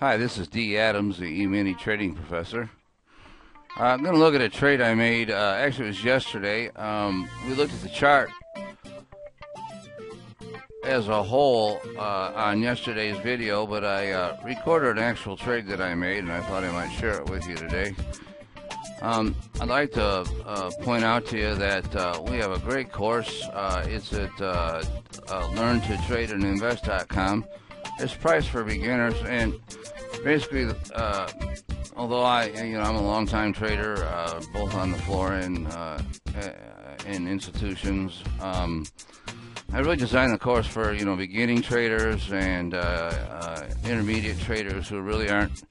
Hi, this is D. Adams, the E-mini trading professor. I'm going to look at a trade I made. Actually, it was yesterday. We looked at the chart as a whole on yesterday's video, but I recorded an actual trade that I made, and I thought I might share it with you today. I'd like to point out to you that we have a great course. It's at learntotradeandinvest.com. It's priced for beginners, and basically, although I'm a long-time trader, both on the floor and in institutions. I really designed the course for beginning traders and intermediate traders who really aren't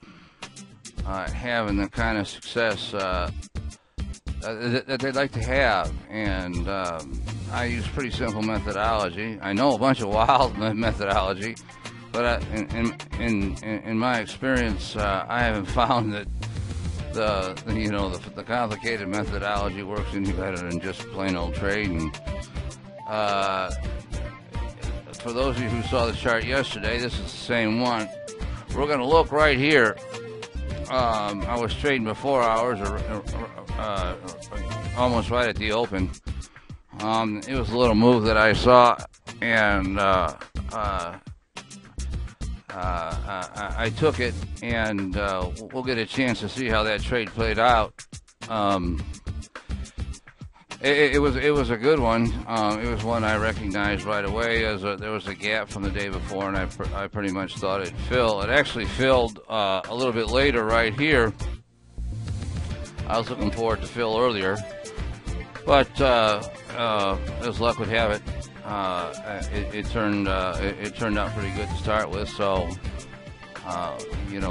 having the kind of success that they'd like to have. And I use pretty simple methodology. I know a bunch of wild methodology, but in my experience, I haven't found that the complicated methodology works any better than just plain old trading. For those of you who saw the chart yesterday, this is the same one. We're going to look right here. I was trading before hours, almost right at the open. It was a little move that I saw, and I took it, and we'll get a chance to see how that trade played out. It was a good one. It was one I recognized right away as there was a gap from the day before, and I pretty much thought it'd fill. It actually filled a little bit later right here. I was looking for it to fill earlier, but as luck would have it, it turned out pretty good to start with. So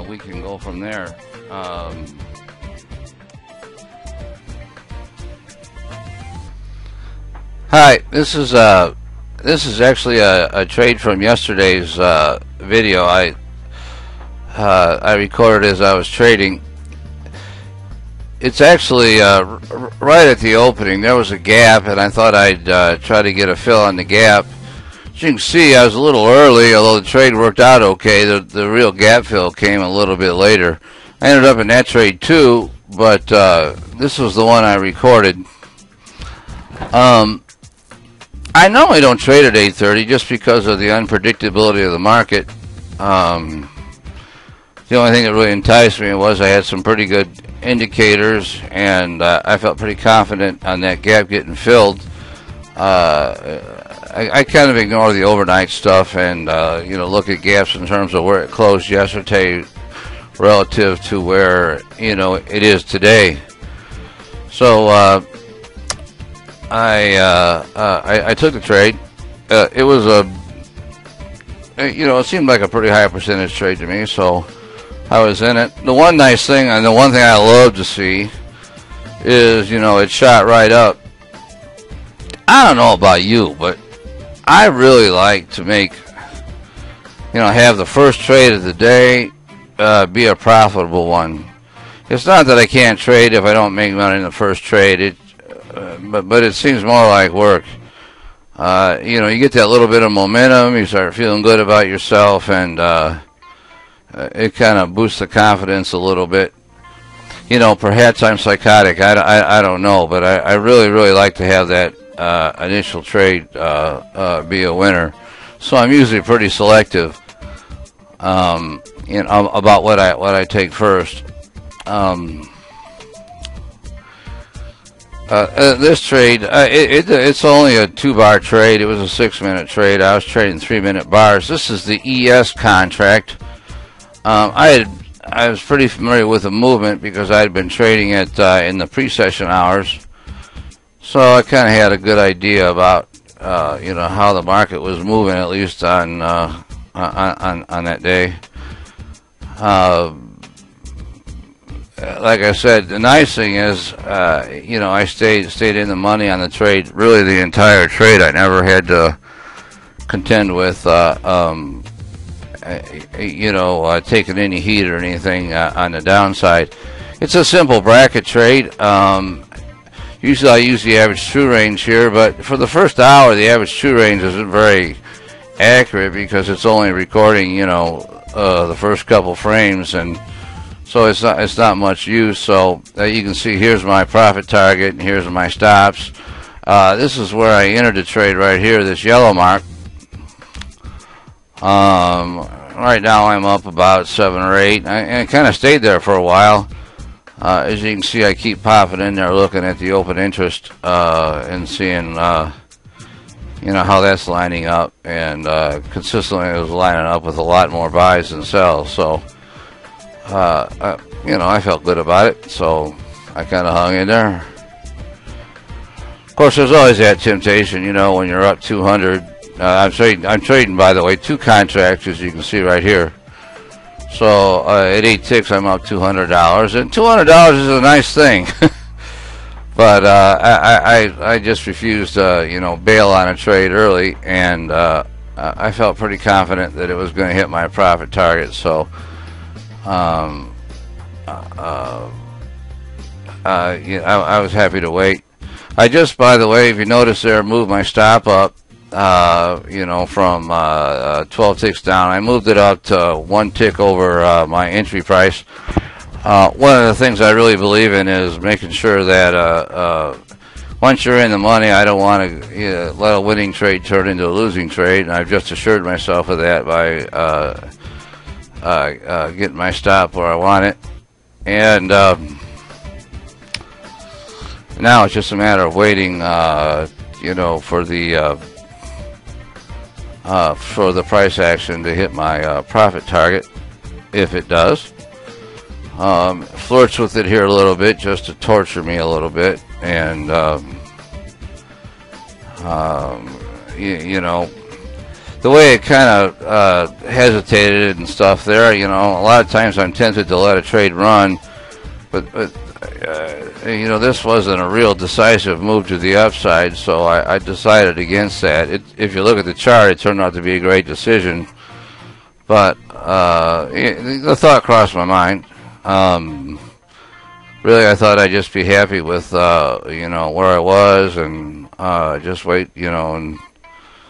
we can go from there. Hi, this is actually a trade from yesterday's video. I recorded as I was trading. It's actually right at the opening. There was a gap, and I thought I'd try to get a fill on the gap. As you can see, I was a little early, although the trade worked out okay. The real gap fill came a little bit later. I ended up in that trade too, but this was the one I recorded. I normally don't trade at 8:30 just because of the unpredictability of the market. The only thing that really enticed me was I had some pretty good indicators, and I felt pretty confident on that gap getting filled. I kind of ignore the overnight stuff and look at gaps in terms of where it closed yesterday relative to where it is today. So I took the trade. It was it seemed like a pretty high percentage trade to me, so I was in it. The one nice thing, and the one thing I love to see, is it shot right up. I don't know about you, but I really like to make have the first trade of the day be a profitable one. It's not that I can't trade if I don't make money in the first trade. But it seems more like work. You get that little bit of momentum, you start feeling good about yourself, and it kind of boosts the confidence a little bit. Perhaps I'm psychotic, I don't know, but I really like to have that initial trade be a winner. So I'm usually pretty selective about what I take first. This trade, it's only a 2-bar trade. It was a 6-minute trade. I was trading 3-minute bars. This is the ES contract. I was pretty familiar with the movement because I had been trading it in the pre-session hours, so I kind of had a good idea about how the market was moving, at least on that day. Like I said, the nice thing is, I stayed in the money on the trade, really the entire trade. I never had to contend with, taking any heat or anything on the downside. It's a simple bracket trade. Usually I use the average true range here, but for the first hour, the average true range isn't very accurate because it's only recording, the first couple frames, and so it's not much use. So you can see here's my profit target and here's my stops. This is where I entered the trade right here, this yellow mark. Right now I'm up about 7 or 8, and I kind of stayed there for a while. As you can see, I keep popping in there looking at the open interest and seeing how that's lining up, and consistently it was lining up with a lot more buys than sells. So I felt good about it, so I kind of hung in there. Of course, there's always that temptation, when you're up 200. I'm trading, by the way, 2 contracts, as you can see right here. So at 8 ticks, I'm up $200, and $200 is a nice thing. But I just refused to bail on a trade early, and I felt pretty confident that it was going to hit my profit target. So I was happy to wait. I just, by the way, if you notice there, moved my stop up, from 12 ticks down. I moved it up to 1 tick over my entry price. One of the things I really believe in is making sure that once you're in the money, I don't want to let a winning trade turn into a losing trade, and I've just assured myself of that by getting my stop where I want it. And now it's just a matter of waiting, for the price action to hit my profit target, if it does. Flirts with it here a little bit just to torture me a little bit, and the way it kind of hesitated and stuff there, a lot of times I'm tempted to let a trade run, but this wasn't a real decisive move to the upside, so I decided against that. If you look at the chart, it turned out to be a great decision, but the thought crossed my mind. Really, I thought I'd just be happy with where I was, and just wait, and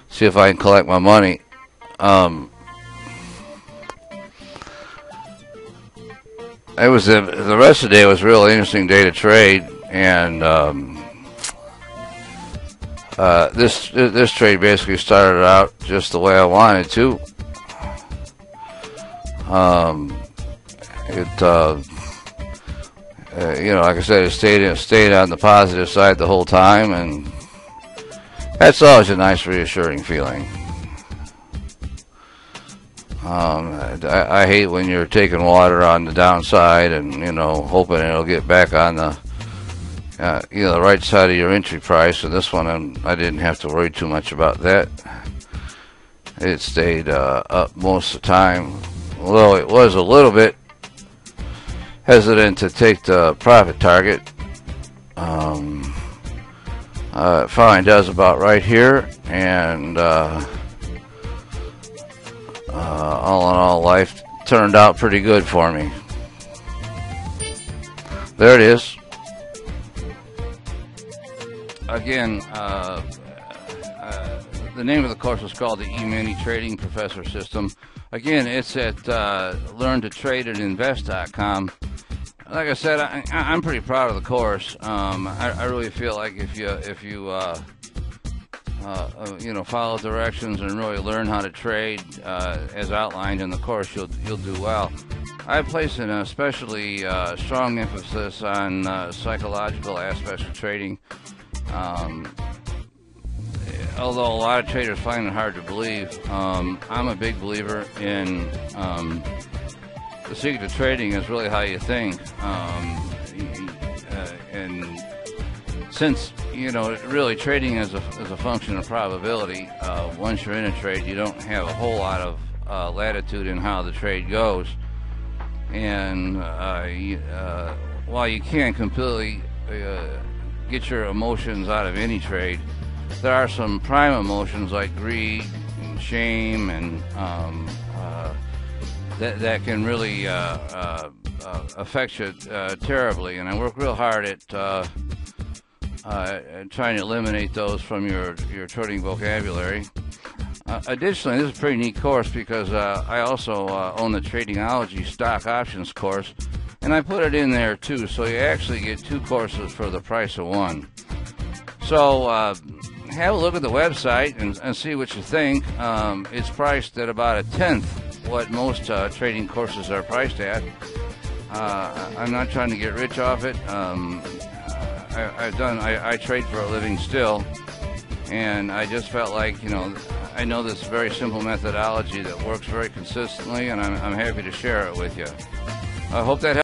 see if I can collect my money. It was the rest of the day was a real interesting day to trade, and this trade basically started out just the way I wanted to. Like I said, it stayed on the positive side the whole time, and that's always a nice, reassuring feeling. I hate when you're taking water on the downside and hoping it'll get back on the the right side of your entry price. And this one, I didn't have to worry too much about that. It stayed up most of the time, although it was a little bit hesitant to take the profit target. It finally does about right here, and all in all, life turned out pretty good for me. There it is. Again, the name of the course is called the E-mini Trading Professor System. Again, it's at learntotradeandinvest.com. Like I said, I'm pretty proud of the course. I really feel like if you follow directions and really learn how to trade as outlined in the course, you'll do well. I place an especially strong emphasis on psychological aspects of trading. Although a lot of traders find it hard to believe, I'm a big believer in the secret to trading is really how you think. And since really trading is a function of probability, once you're in a trade, you don't have a whole lot of latitude in how the trade goes. And while you can't completely get your emotions out of any trade, there are some prime emotions like greed and shame, and that can really affect you terribly. And I work real hard at trying to eliminate those from your trading vocabulary. Additionally, this is a pretty neat course because I also own the Tradingology stock options course, and I put it in there too. So you actually get two courses for the price of one. So have a look at the website and see what you think. It's priced at about a tenth what most trading courses are priced at. I'm not trying to get rich off it. I trade for a living still, and I just felt like, I know this very simple methodology that works very consistently, and I'm happy to share it with you. I hope that helps.